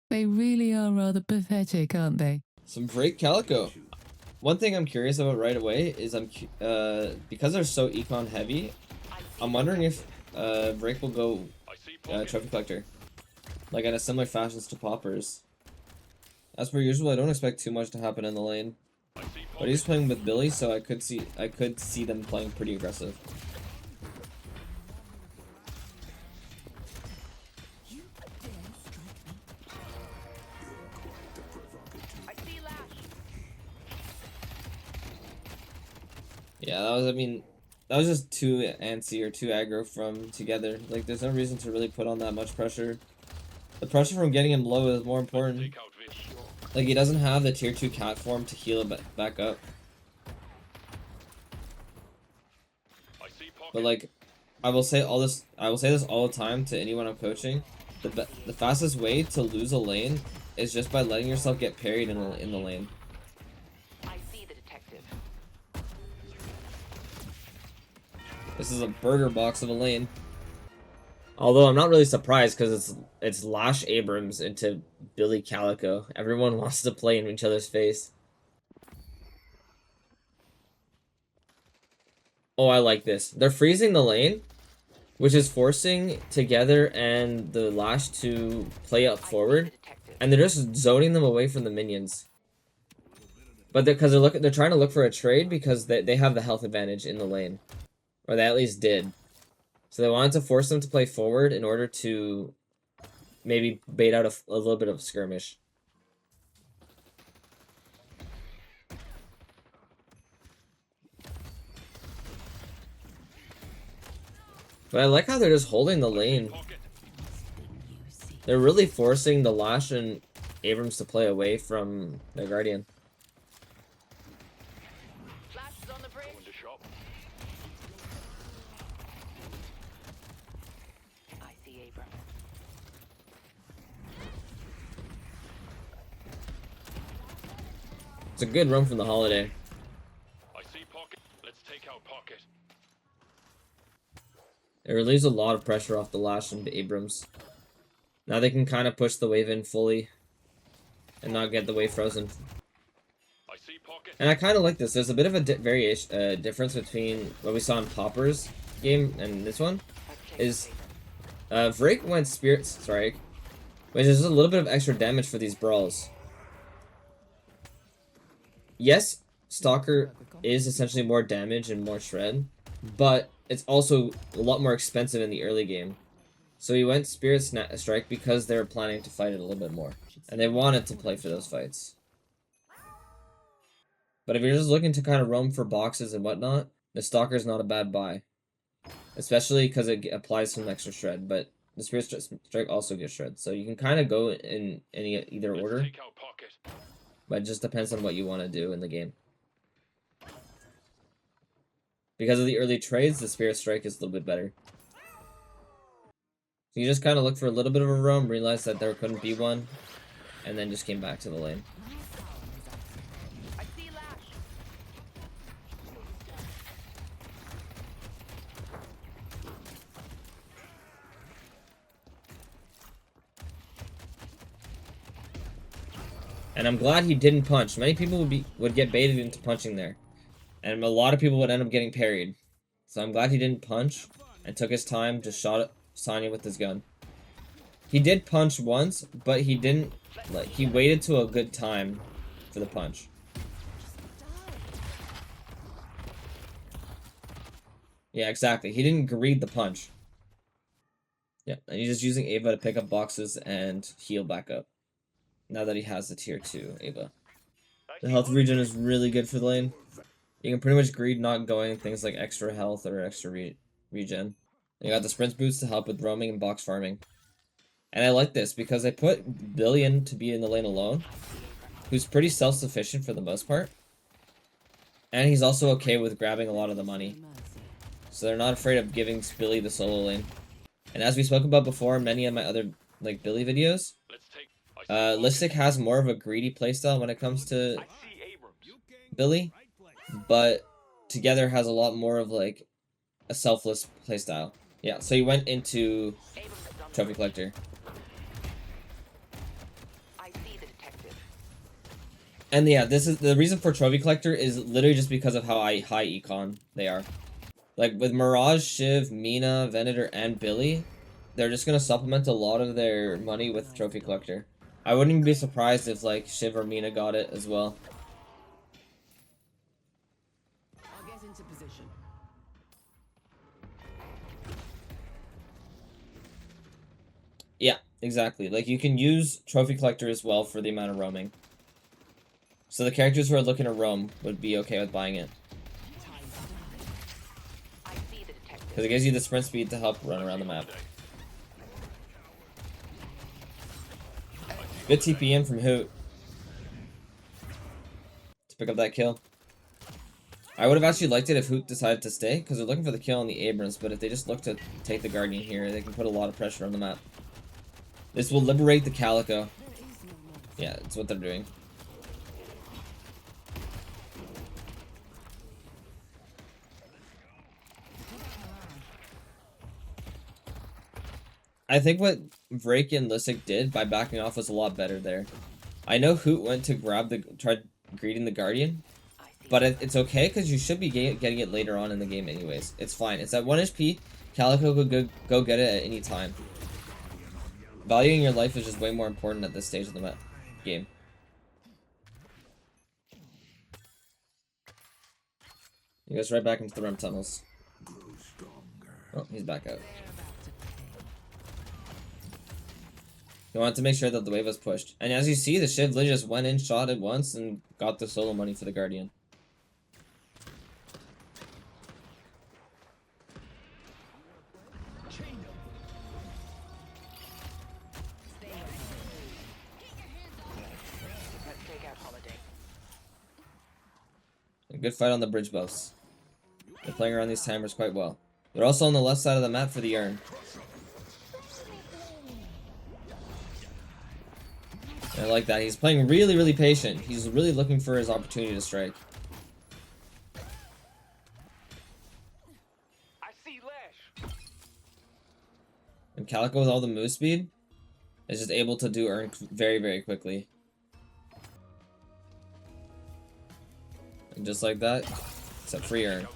They really are rather pathetic, aren't they? Some Vraic Calico. One thing I'm curious about right away is because they're so econ heavy, I'm wondering if Vraic will go Trophy Collector, like in a similar fashion to Poppers. As per usual, I don't expect too much to happen in the lane, but he's playing with Billy, so I could see them playing pretty aggressive. Yeah, that was just too antsy or too aggro from together. Like, there's no reason to really put on that much pressure. The pressure from getting him low is more important. Like, he doesn't have the tier 2 cat form to heal him back up. But like, I will say this all the time to anyone I'm coaching. The fastest way to lose a lane is just by letting yourself get parried in the lane. This is a burger box of a lane. Although I'm not really surprised because it's Lash Abrams into Billy Calico. Everyone wants to play in each other's face. Oh, I like this. They're freezing the lane, which is forcing Together and the Lash to play up forward, and they're just zoning them away from the minions. But they're trying to look for a trade because they have the health advantage in the lane. Or they at least did. So they wanted to force them to play forward in order to maybe bait out a little bit of skirmish. But I like how they're just holding the lane. They're really forcing the Lash and Abrams to play away from their Guardian. It's a good run from the Holiday. I see pocket. Let's take out pocket. It relieves a lot of pressure off the Lash and Abrams. Now they can kind of push the wave in fully and not get the wave frozen. I see pocket. And I kind of like this. There's a bit of a difference between what we saw in Popper's game and this one. Is Vraic went Spirit Strike, which is a little bit of extra damage for these brawls. Yes, Stalker is essentially more damage and more shred, but it's also a lot more expensive in the early game. So he went Spirit Strike because they were planning to fight it a little bit more, and they wanted to play for those fights. But if you're just looking to kind of roam for boxes and whatnot, the Stalker is not a bad buy. Especially because it applies some extra shred, but the Spirit Strike also gives shred. So you can kind of go in either order. But it just depends on what you want to do in the game. Because of the early trades, the Spirit Strike is a little bit better. So you just kind of look for a little bit of a roam, realize that there couldn't be one, and then just came back to the lane. And I'm glad he didn't punch. Many people would get baited into punching there. And a lot of people would end up getting parried. So I'm glad he didn't punch and took his time to shot Sonya with his gun. He did punch once, but he didn't, like, he waited to a good time for the punch. Yeah, exactly. He didn't greed the punch. Yeah, and he's just using Ava to pick up boxes and heal back up. Now that he has the tier 2 Ava. The health regen is really good for the lane. You can pretty much greed not going things like extra health or extra regen. You got the sprint boots to help with roaming and box farming. And I like this because I put Billion to be in the lane alone, who's pretty self-sufficient for the most part. And he's also okay with grabbing a lot of the money. So they're not afraid of giving Billy the solo lane. And as we spoke about before in many of my other like Billy videos, Listic has more of a greedy playstyle when it comes to Billy, but Together has a lot more of like a selfless playstyle. Yeah, so he went into Trophy Collector. And yeah, this is the reason for Trophy Collector is literally just because of how high econ they are. Like with Mirage, Shiv, Mina, Venator, and Billy, they're just gonna supplement a lot of their money with Trophy Collector. I wouldn't even be surprised if like Shiv or Mina got it as well. I'll get into position. Yeah, exactly. Like you can use Trophy Collector as well for the amount of roaming. So the characters who are looking to roam would be okay with buying it. Because it gives you the sprint speed to help run around the map. Good TP in from Hoot to pick up that kill. I would have actually liked it if Hoot decided to stay, because they're looking for the kill on the Abrams, but if they just look to take the Guardian here, they can put a lot of pressure on the map. This will liberate the Calico. Yeah, it's what they're doing. I think what Vraic and Lisek did by backing off was a lot better there. I know Hoot went to tried greeting the Guardian, but it's okay because you should be getting it later on in the game anyways. It's fine. It's at 1 HP. Calico could go get it at any time. Valuing your life is just way more important at this stage of the game. He goes right back into the REM tunnels. Oh, he's back out. He wanted to make sure that the wave was pushed. And as you see, the Shiv literally just went in, shot it once, and got the solo money for the Guardian. A good fight on the bridge buffs. They're playing around these timers quite well. They're also on the left side of the map for the urn. I like that. He's playing really, really patient. He's really looking for his opportunity to strike. I see Lash. And Calico with all the move speed is just able to do urn very, very quickly. And just like that, it's a free urn.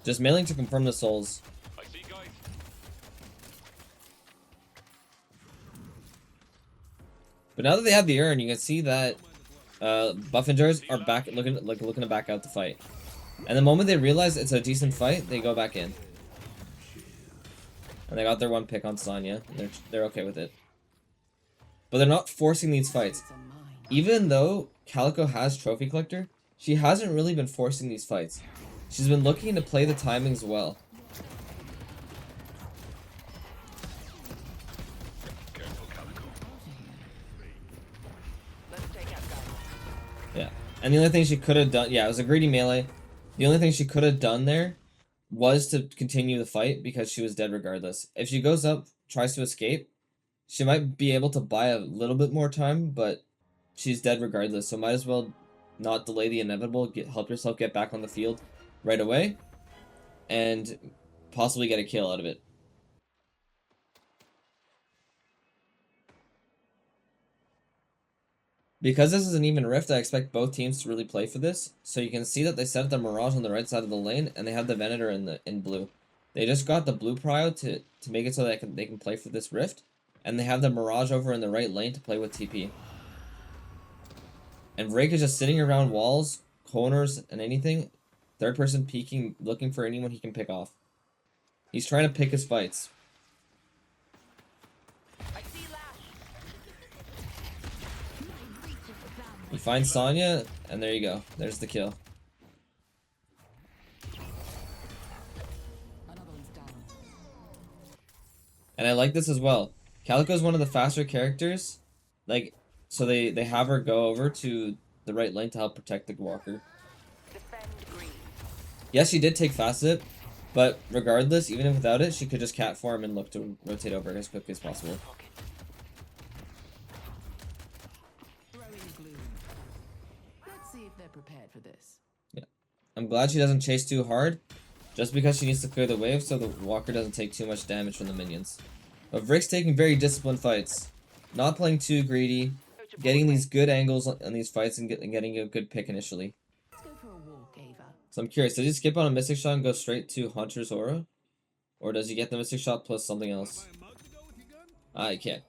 Just mailing to confirm the souls. I see, guys. But now that they have the urn, you can see that Buffingers are back looking to back out the fight. And the moment they realize it's a decent fight, they go back in. And they got their one pick on Sonya. And they're okay with it. But they're not forcing these fights. Even though Calico has Trophy Collector, she hasn't really been forcing these fights. She's been looking to play the timings well. Careful, Calico. Yeah. And the only thing she could have done, yeah, it was a greedy melee. The only thing she could have done there was to continue the fight because she was dead regardless. If she goes up, tries to escape, she might be able to buy a little bit more time, but she's dead regardless, so might as well not delay the inevitable, help yourself get back on the field right away, and possibly get a kill out of it. Because this is an even rift, I expect both teams to really play for this. So you can see that they set up the Mirage on the right side of the lane, and they have the Venator in blue. They just got the blue prio to make it so that they can play for this rift, and they have the Mirage over in the right lane to play with TP. And Vraic is just sitting around walls, corners, and anything. Third person peeking, looking for anyone he can pick off. He's trying to pick his fights. He finds Sonya, and there you go. There's the kill. And I like this as well. Calico is one of the faster characters. Like, so they have her go over to the right lane to help protect the walker. Yes, she did take Facet, but regardless, even if without it, she could just cat form and look to rotate over as quickly as possible. Let's see if they're prepared for this. Yeah. I'm glad she doesn't chase too hard, just because she needs to clear the wave so the walker doesn't take too much damage from the minions. But Vric's taking very disciplined fights. Not playing too greedy, getting these good angles on these fights and getting a good pick initially. Let's go for a walk, Ava. So I'm curious, does he skip on a Mystic Shot and go straight to Hunter's Aura? Or does he get the Mystic Shot plus something else? He can't.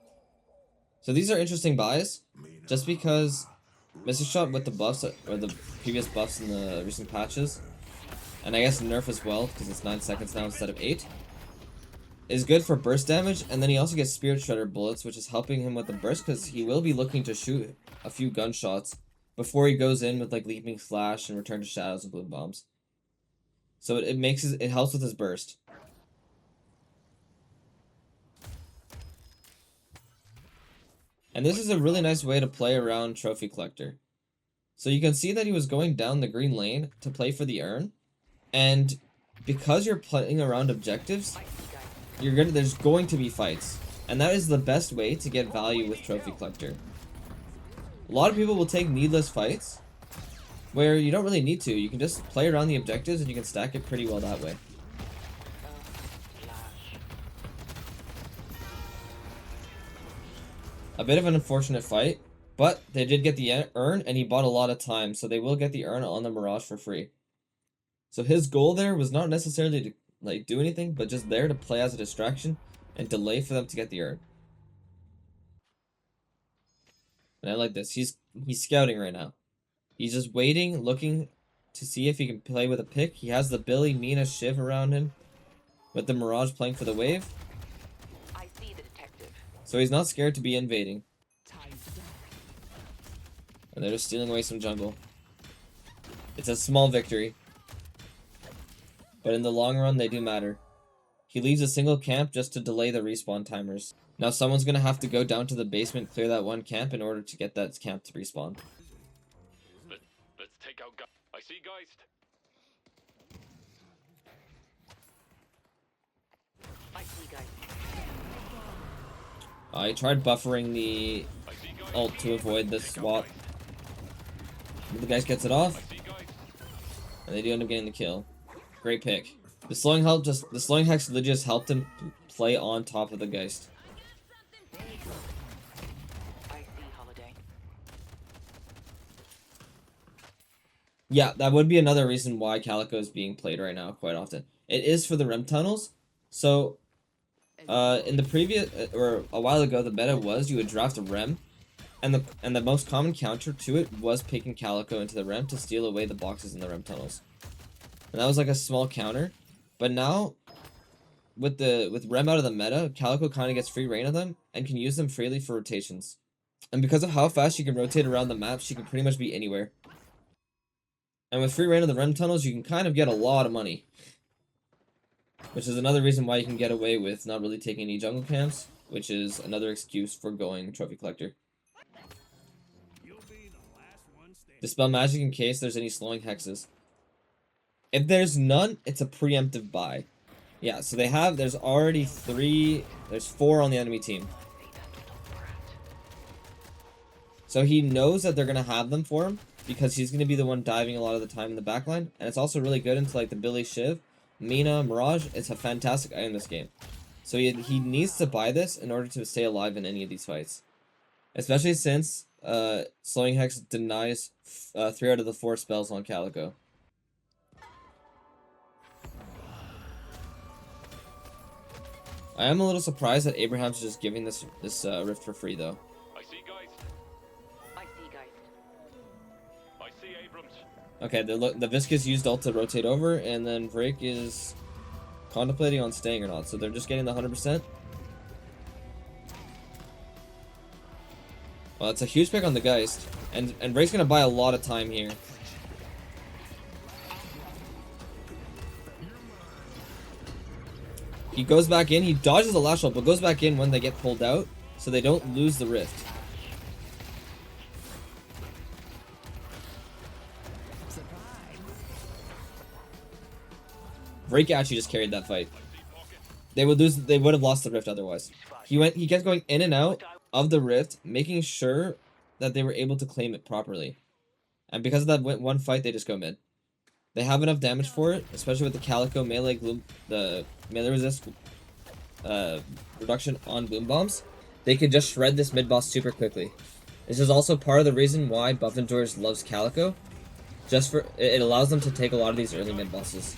So these are interesting buys, just because Mystic Shot with the buffs, or the previous buffs in the recent patches, and I guess nerf as well, because it's 9 seconds now instead of 8, is good for burst damage, and then he also gets Spirit Shredder bullets, which is helping him with the burst, because he will be looking to shoot a few gunshots before he goes in with like Leaping Flash and Return to Shadows and Bloom Bombs. So it helps with his burst. And this is a really nice way to play around Trophy Collector. So you can see that he was going down the green lane to play for the urn, and because you're playing around objectives, there's going to be fights, and that is the best way to get value with Trophy Collector. A lot of people will take needless fights where you don't really need to. You can just play around the objectives and you can stack it pretty well that way. A bit of an unfortunate fight, but they did get the urn, and he bought a lot of time, so they will get the urn on the Mirage for free. So his goal there was not necessarily to like do anything, but just there to play as a distraction and delay for them to get the urn. And I like this. He's scouting right now. He's just waiting, looking to see if he can play with a pick. He has the Billy, Mina, Shiv around him, with the Mirage playing for the wave. I see the detective. So he's not scared to be invading. And they're just stealing away some jungle. It's a small victory, but in the long run, they do matter. He leaves a single camp just to delay the respawn timers. Now someone's going to have to go down to the basement, clear that one camp in order to get that camp to respawn. Let's take out I see Geist. I see guys. I tried buffering the I see Geist. ult to avoid the swap. But the guy gets it off, I see Geist. and they do end up getting the kill. Great pick. The slowing hex literally just helped him play on top of the Geist. I see Holiday. Yeah, that would be another reason why Calico is being played right now quite often. It is for the Rem tunnels. So, in the previous, or a while ago, the meta was you would draft a Rem, and the most common counter to it was picking Calico into the Rem to steal away the boxes in the Rem tunnels. And that was like a small counter. But now, with Rem out of the meta, Calico kind of gets free reign of them and can use them freely for rotations. And because of how fast she can rotate around the map, she can pretty much be anywhere. And with free reign of the Rem tunnels, you can kind of get a lot of money. Which is another reason why you can get away with not really taking any jungle camps, which is another excuse for going Trophy Collector. Dispel magic in case there's any slowing hexes. If there's none, it's a preemptive buy. Yeah, so there's already 4 on the enemy team. So he knows that they're going to have them for him, because he's going to be the one diving a lot of the time in the backline. And it's also really good into like the Billy, Shiv, Mina, Mirage. It's a fantastic item in this game. So he needs to buy this in order to stay alive in any of these fights. Especially since Slowing Hex denies 3 out of the 4 spells on Calico. I am a little surprised that Abraham's just giving this rift for free though. I see Geist. I see guys. I see Abrams. Okay, the Viscous used ult to rotate over, and then Vraic is contemplating on staying or not, so they're just getting the 100%. Well, it's a huge pick on the Geist, and Vraic's gonna buy a lot of time here. He goes back in, he dodges the lash ult, but goes back in when they get pulled out, so they don't lose the rift. Vraic actually just carried that fight. They would have lost the rift otherwise. He kept going in and out of the rift, making sure that they were able to claim it properly. And because of that one fight, they just go mid. They have enough damage for it, especially with the Calico melee gloom, the melee resist reduction on Bloom Bombs. They can just shred this mid boss super quickly. This is also part of the reason why Buff and George loves Calico. Just for it allows them to take a lot of these early mid bosses.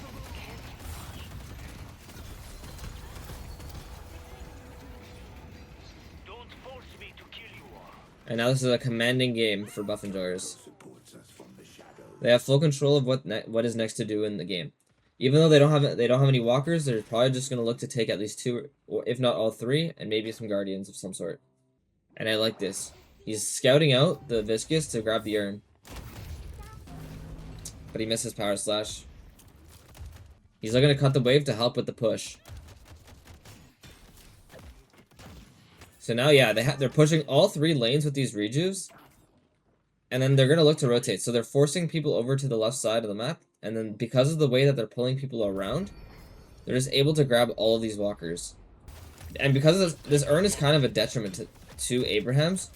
And now this is a commanding game for Buff and George. They have full control of what is next to do in the game. Even though they don't have any walkers, they're probably just gonna look to take at least 2, or if not all 3, and maybe some guardians of some sort. And I like this. He's scouting out the Viscous to grab the urn, but he misses power slash. He's looking to cut the wave to help with the push. So now, yeah, they're pushing all 3 lanes with these rejuves, and then they're gonna look to rotate. So they're forcing people over to the left side of the map. And then because of the way that they're pulling people around, they're just able to grab all of these walkers. And because of this urn is kind of a detriment to Abraham's,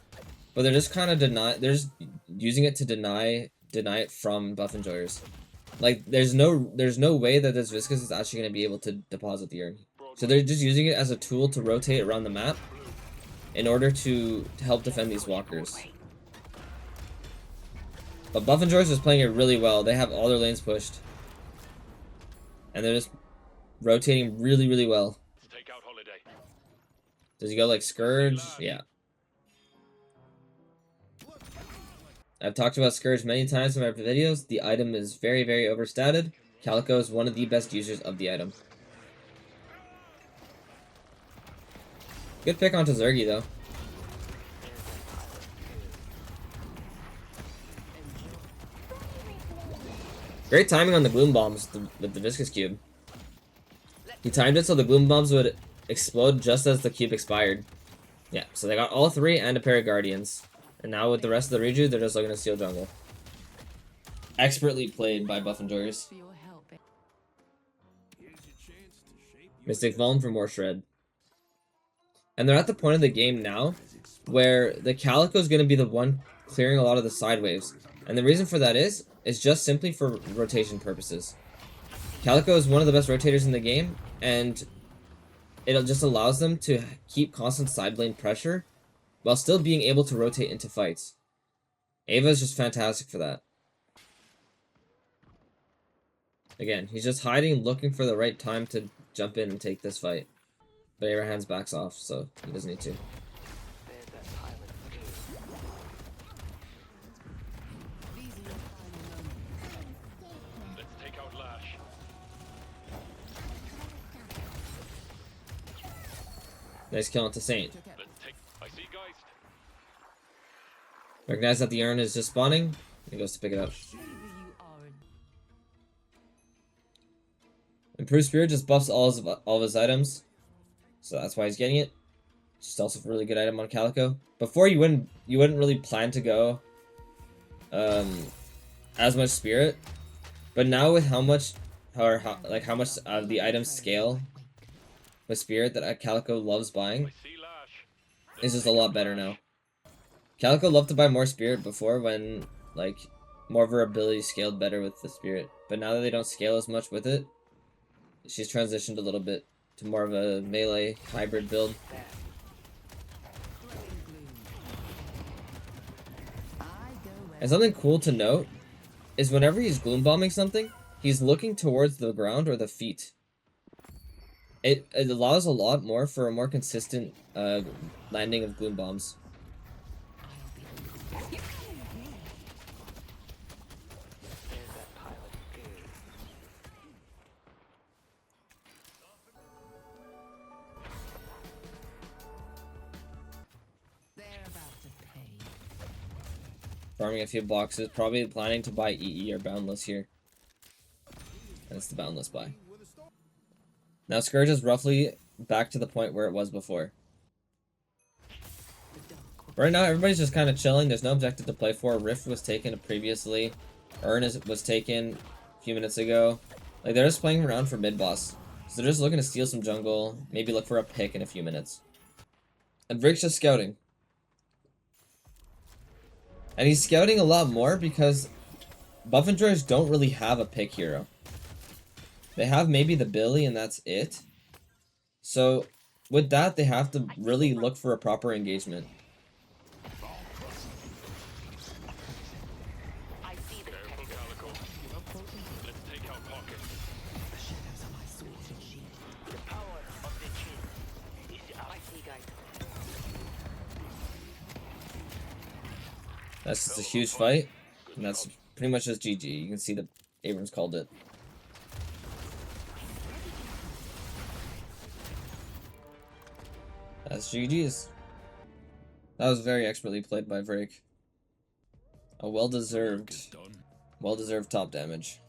but they're just kind of they're just using it to deny it from Buff and Joyers. Like there's no way that this Viscous is actually going to be able to deposit the urn. So they're just using it as a tool to rotate around the map in order to help defend these walkers. But Buff and George is playing it really well. They have all their lanes pushed. And they're just rotating really, really well. Take out Holiday. Does he go like Scourge? Yeah. I've talked about Scourge many times in my videos. The item is very, very overstated. Calico is one of the best users of the item. Good pick onto Zergy though. Great timing on the Gloom Bombs with the Viscous Cube. He timed it so the Gloom Bombs would explode just as the cube expired. Yeah, so they got all 3 and a pair of Guardians. And now with the rest of the Reju, they're just looking to steal jungle. Expertly played by Buff and Joyers. For your help. Mystic Vuln for more Shred. And they're at the point of the game now where the Calico is going to be the one clearing a lot of the side waves. And the reason for that is just simply for rotation purposes. Calico is one of the best rotators in the game, and it just allows them to keep constant side lane pressure while still being able to rotate into fights. Ava is just fantastic for that. Again, he's just hiding, looking for the right time to jump in and take this fight. But Abraham's backs off, so he doesn't need to. There's that pilot skill. Let's take out Lash. Nice kill onto Saint. Let's take. I see Geist. Recognize that the urn is just spawning. He goes to pick it up. Improved Spirit just buffs all of his items, so that's why he's getting it. Just also a really good item on Calico. Before you wouldn't really plan to go as much Spirit, but now with how much of the items scale with Spirit that Calico loves buying, I see Lash. it's just a lot better now. Calico loved to buy more Spirit before when like more of her abilities scaled better with the Spirit, but now that they don't scale as much with it, she's transitioned a little bit to more of a melee hybrid build. And something cool to note is whenever he's gloom bombing something, he's looking towards the ground or the feet. It allows a lot more for a more consistent landing of gloom bombs. There's that pilot skill. They're about to pay. Farming a few boxes, probably planning to buy EE or Boundless here. That's the Boundless buy. Now Scourge is roughly back to the point where it was before. Right now everybody's just kind of chilling, there's no objective to play for. Rift was taken previously, Urn was taken a few minutes ago. Like they're just playing around for mid-boss. So they're just looking to steal some jungle, maybe look for a pick in a few minutes. And Vraic's just scouting. And he's scouting a lot more because Buff and George don't really have a pick hero. They have maybe the Billy and that's it. So with that, they have to really look for a proper engagement. That's just a huge fight, and that's pretty much just GG. You can see that Abrams called it. That's GG's. That was very expertly played by Vraic. A well-deserved top damage.